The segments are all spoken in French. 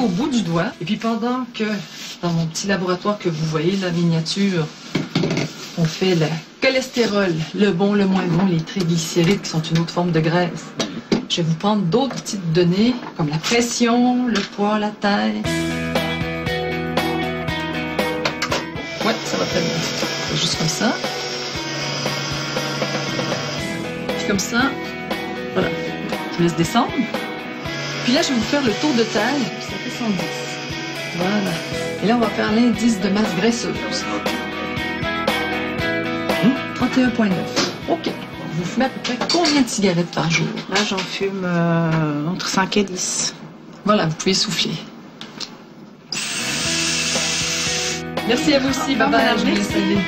au bout du doigt. Et puis pendant que, dans mon petit laboratoire que vous voyez, la miniature, on fait le cholestérol, le bon, le moins bon, les triglycérides qui sont une autre forme de graisse. Je vais vous prendre d'autres petites données, comme la pression, le poids, la taille. Ouais, ça va très bien. C'est juste comme ça. Puis comme ça, voilà. Je laisse descendre. Puis là, je vais vous faire le tour de taille. Ça fait 110. Voilà. Et là, on va faire l'indice de masse graisseuse. 31,9. OK. Vous fumez à peu près combien de cigarettes par jour? Là, j'en fume entre 5 et 10. Voilà, vous pouvez souffler. Merci à vous aussi. Bye bye. Je vous laisse aller.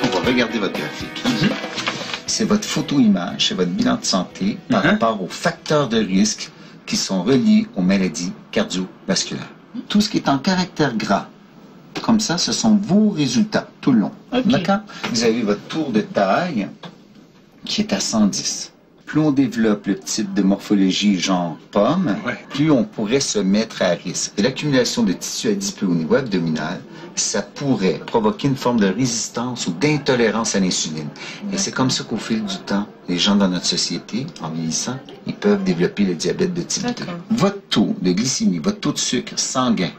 On va regarder votre graphique. C'est votre photo-image, c'est votre bilan de santé par rapport aux facteurs de risque qui sont reliés aux maladies cardiovasculaires. Tout ce qui est en caractère gras, comme ça, ce sont vos résultats tout le long. Okay. D'accord? Vous avez votre tour de taille qui est à 110. Plus on développe le type de morphologie genre pomme, plus on pourrait se mettre à risque. Et l'accumulation de tissu adipeux au niveau abdominal, ça pourrait provoquer une forme de résistance ou d'intolérance à l'insuline. Et c'est comme ça qu'au fil du temps, les gens dans notre société, en vieillissant, ils peuvent développer le diabète de type 2. Votre taux de glycémie, votre taux de sucre sanguin,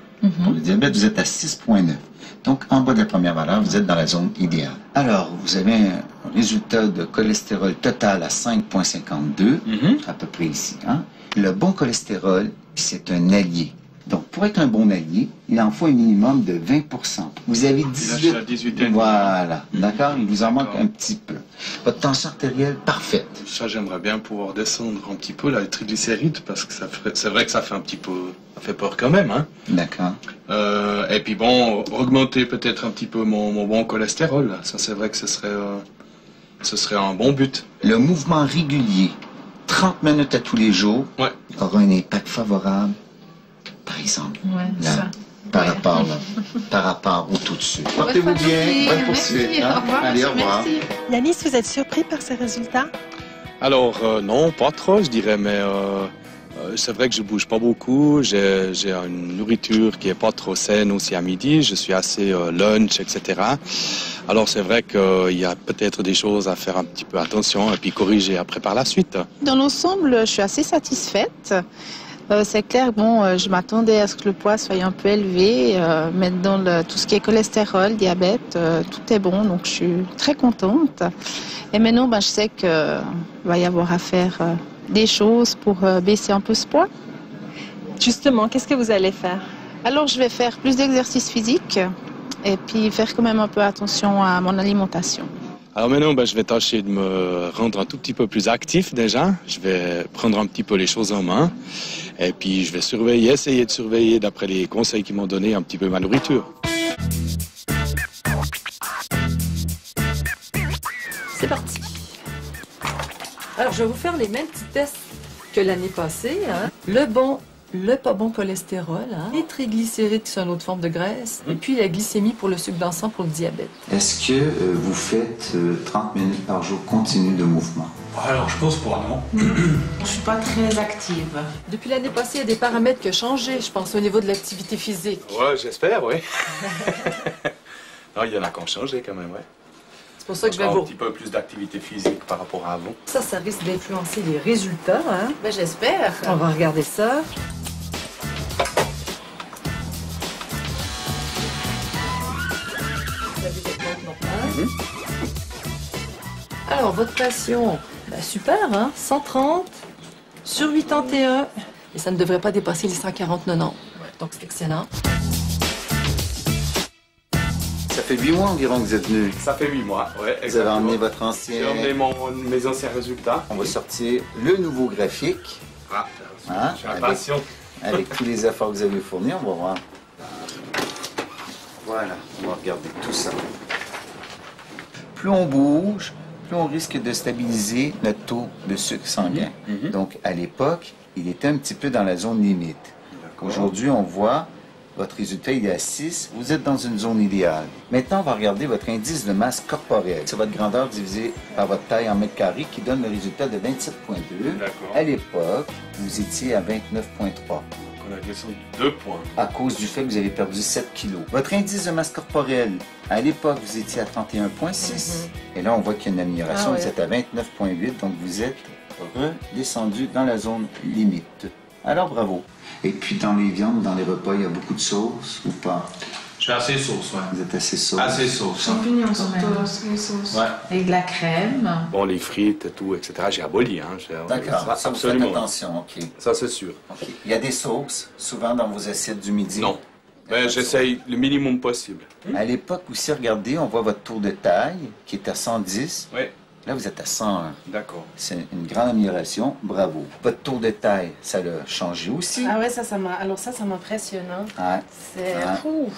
pour le diabète, vous êtes à 6,9. Donc, en bas de la première valeur, vous êtes dans la zone idéale. Alors, vous avez un résultat de cholestérol total à 5,52, à peu près ici. Hein? Le bon cholestérol, c'est un allié. Donc, pour être un bon allié, il en faut un minimum de 20%. Vous avez 18. Là, 18. Voilà. D'accord? Il vous en manque un petit peu. Votre tension artérielle, parfaite. Ça, j'aimerais bien pouvoir descendre un petit peu les triglycérides parce que c'est vrai que ça fait un petit peu, ça fait peur quand même, hein. D'accord. Et puis bon, augmenter peut-être un petit peu mon bon cholestérol. Ça, c'est vrai que ce serait un bon but. Le mouvement régulier, 30 minutes à tous les jours, aura un impact favorable. Par exemple, là, par rapport au tout de suite. Portez-vous bien, bonne poursuite. Merci, au revoir, allez, au revoir. Yanis, vous êtes surpris par ces résultats? Alors, non, pas trop, je dirais, mais c'est vrai que je bouge pas beaucoup. J'ai une nourriture qui est pas trop saine aussi à midi. Je suis assez lunch, etc. Alors, c'est vrai qu'il y a peut-être des choses à faire un petit peu attention et puis corriger après par la suite. Dans l'ensemble, je suis assez satisfaite. C'est clair, bon, je m'attendais à ce que le poids soit un peu élevé, mais dans tout ce qui est cholestérol, diabète, tout est bon, donc je suis très contente. Et maintenant, je sais qu'il va y avoir à faire des choses pour baisser un peu ce poids. Justement, qu'est-ce que vous allez faire? Alors, je vais faire plus d'exercice physique et puis faire quand même un peu attention à mon alimentation. Alors maintenant, je vais tâcher de me rendre un tout petit peu plus actif déjà. Je vais prendre un petit peu les choses en main. Et puis, je vais essayer de surveiller, d'après les conseils qu'ils m'ont donné, un petit peu ma nourriture. C'est parti. Alors, je vais vous faire les mêmes petits tests que l'année passée. Hein. Le bon, le pas bon cholestérol, hein. Les triglycérides qui sont une autre forme de graisse, et puis la glycémie pour le sucre dans le sang pour le diabète. Est-ce que vous faites 30 minutes par jour continu de mouvement? Alors, je pense pas, non. Je suis pas très active. Depuis l'année passée, il y a des paramètres qui ont changé, je pense, au niveau de l'activité physique. Ouais, j'espère, oui. Non, il y en a qui ont changé quand même, ouais. C'est pour ça que je vais vous... Un petit peu plus d'activité physique par rapport à avant. Ça risque d'influencer les résultats, hein. J'espère. On va regarder ça. Alors, votre passion, super, hein? 130 sur 81. Et ça ne devrait pas dépasser les 140-90. Donc, c'est excellent. Ça fait 8 mois environ que vous êtes venu. Ça fait 8 mois, ouais. Vous avez emmené votre ancien... J'ai emmené mes anciens résultats. On va sortir le nouveau graphique. Ah, Hein? j'ai l'impression. Avec tous les efforts que vous avez fournis, on va voir. Voilà, on va regarder tout ça. Plus on bouge, plus on risque de stabiliser notre taux de sucre sanguin. Donc, à l'époque, il était un petit peu dans la zone limite. Aujourd'hui, on voit Votre résultat, il est à 6. Vous êtes dans une zone idéale. Maintenant, on va regarder votre indice de masse corporelle. C'est votre grandeur divisée par votre taille en mètres carrés qui donne le résultat de 27,2. D'accord. À l'époque, vous étiez à 29,3. On a descendu 2 points. À cause du fait que vous avez perdu 7 kilos. Votre indice de masse corporelle, à l'époque, vous étiez à 31,6. Et là, on voit qu'il y a une amélioration. Vous êtes à 29,8. Donc, vous êtes redescendu dans la zone limite. Alors, bravo. Et puis, dans les viandes, dans les repas, il y a beaucoup de sauce ou pas? Je suis assez sauce, ouais. Vous êtes assez sauce. Assez sauce. Champignons surtout, les sauces. Ouais. Avec de la crème. Bon, les frites et tout, etc., j'ai aboli. Hein. D'accord, ça, vous faites absolument. attention, OK. Ça, c'est sûr. OK. Il y a des sauces, souvent dans vos assiettes du midi? Non. Mais j'essaye le minimum possible. À l'époque aussi, regardez, on voit votre tour de taille qui est à 110. Oui. Là, vous êtes à 101. D'accord. C'est une grande amélioration. Bravo. Votre tour de taille, ça l'a changé aussi. Ah ouais, ça m'impressionne. Hein. Ouais. C'est Ouais.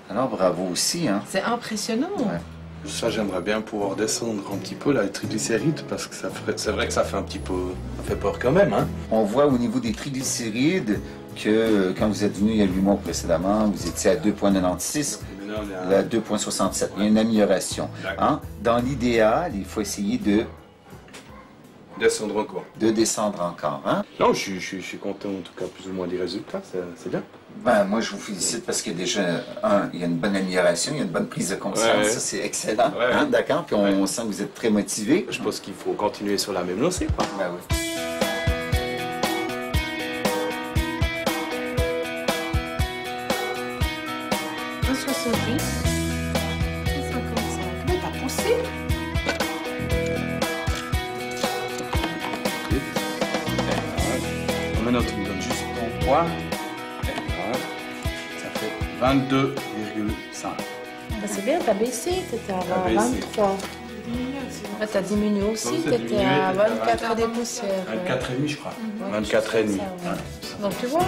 Alors, bravo aussi, hein? c'est impressionnant. Ouais. Ça, j'aimerais bien pouvoir descendre un petit peu, là, les triglycérides, parce que c'est vrai que ça fait un petit peu... Ça fait peur quand même, hein? On voit au niveau des triglycérides que quand vous êtes venu il y a 8 mois précédemment, vous étiez à 2,96. Là, 2,67. Il y a une amélioration. Hein? Dans l'idéal, il faut essayer de Descendre encore. descendre encore. Hein? Non, je suis content, en tout cas, plus ou moins des résultats. C'est bien. Ben, moi, je vous félicite parce que déjà, il y a une bonne amélioration, il y a une bonne prise de conscience. Ouais. Ça, c'est excellent. Ouais. Hein? D'accord? Puis on sent que vous êtes très motivé. Je pense qu'il faut continuer sur la même lancée, quoi. Ben oui. Maintenant, tu me donnes juste ton poids. Ça fait 22,5. C'est bien, t'as baissé, t'étais à T'as baissé. 23. Ah, t'as diminué aussi, Non, c'est t'étais diminué, à t'étais à 24 des poussières. 24,5, je crois. Ouais, 24,5. ça, ouais. Donc tu vois,